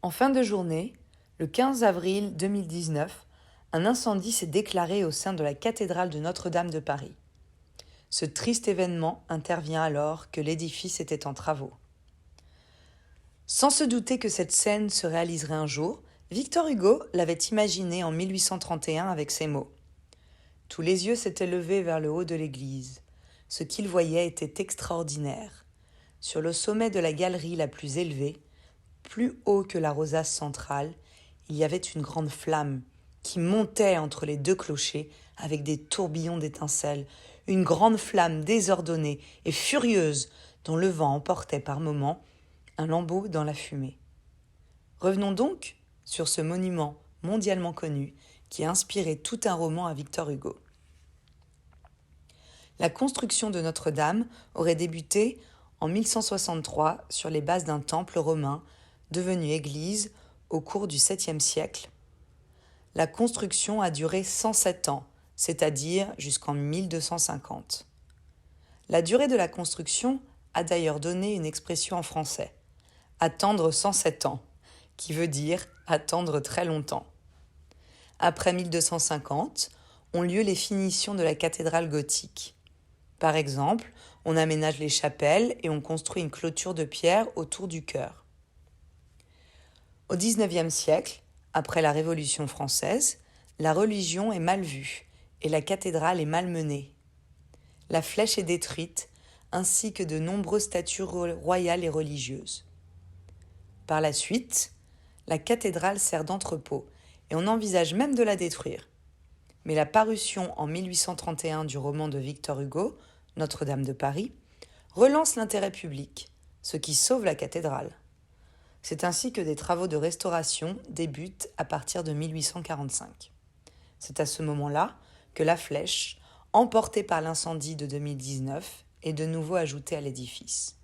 En fin de journée, le 15 avril 2019, un incendie s'est déclaré au sein de la cathédrale de Notre-Dame de Paris. Ce triste événement intervient alors que l'édifice était en travaux. Sans se douter que cette scène se réaliserait un jour, Victor Hugo l'avait imaginé en 1831 avec ces mots. Tous les yeux s'étaient levés vers le haut de l'église. Ce qu'ils voyaient était extraordinaire. Sur le sommet de la galerie la plus élevée, plus haut que la rosace centrale, il y avait une grande flamme qui montait entre les deux clochers avec des tourbillons d'étincelles, une grande flamme désordonnée et furieuse dont le vent emportait par moments un lambeau dans la fumée. Revenons donc sur ce monument mondialement connu qui a inspiré tout un roman à Victor Hugo. La construction de Notre-Dame aurait débuté en 1163 sur les bases d'un temple romain devenu église au cours du 7e siècle. La construction a duré 107 ans, c'est-à-dire jusqu'en 1250. La durée de la construction a d'ailleurs donné une expression en français, attendre 107 ans, qui veut dire attendre très longtemps. Après 1250, ont lieu les finitions de la cathédrale gothique. Par exemple, on aménage les chapelles et on construit une clôture de pierre autour du chœur. Au XIXe siècle, après la Révolution française, la religion est mal vue et la cathédrale est malmenée. La flèche est détruite, ainsi que de nombreuses statues royales et religieuses. Par la suite, la cathédrale sert d'entrepôt et on envisage même de la détruire. Mais la parution en 1831 du roman de Victor Hugo, Notre-Dame de Paris, relance l'intérêt public, ce qui sauve la cathédrale. C'est ainsi que des travaux de restauration débutent à partir de 1845. C'est à ce moment-là que la flèche, emportée par l'incendie de 2019, est de nouveau ajoutée à l'édifice.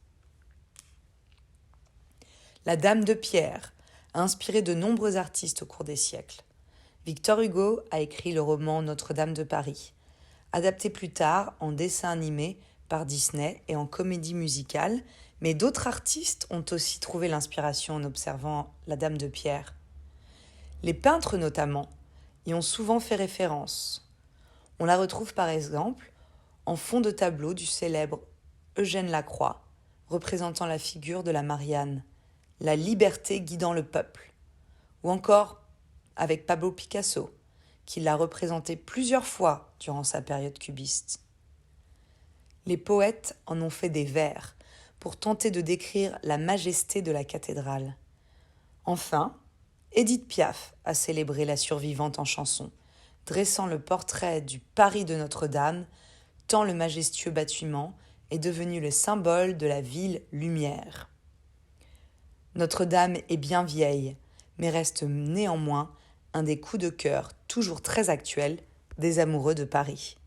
La Dame de Pierre a inspiré de nombreux artistes au cours des siècles. Victor Hugo a écrit le roman Notre-Dame de Paris, adapté plus tard en dessin animé par Disney et en comédie musicale, mais d'autres artistes ont aussi trouvé l'inspiration en observant la Dame de Pierre. Les peintres notamment y ont souvent fait référence. On la retrouve par exemple en fond de tableau du célèbre Eugène Lacroix, représentant la figure de la Marianne, la liberté guidant le peuple, ou encore avec Pablo Picasso, qui l'a représenté plusieurs fois durant sa période cubiste. Les poètes en ont fait des vers pour tenter de décrire la majesté de la cathédrale. Enfin, Édith Piaf a célébré la survivante en chanson, dressant le portrait du Paris de Notre-Dame, tant le majestueux bâtiment est devenu le symbole de la ville lumière. Notre-Dame est bien vieille, mais reste néanmoins un des coups de cœur toujours très actuels des amoureux de Paris.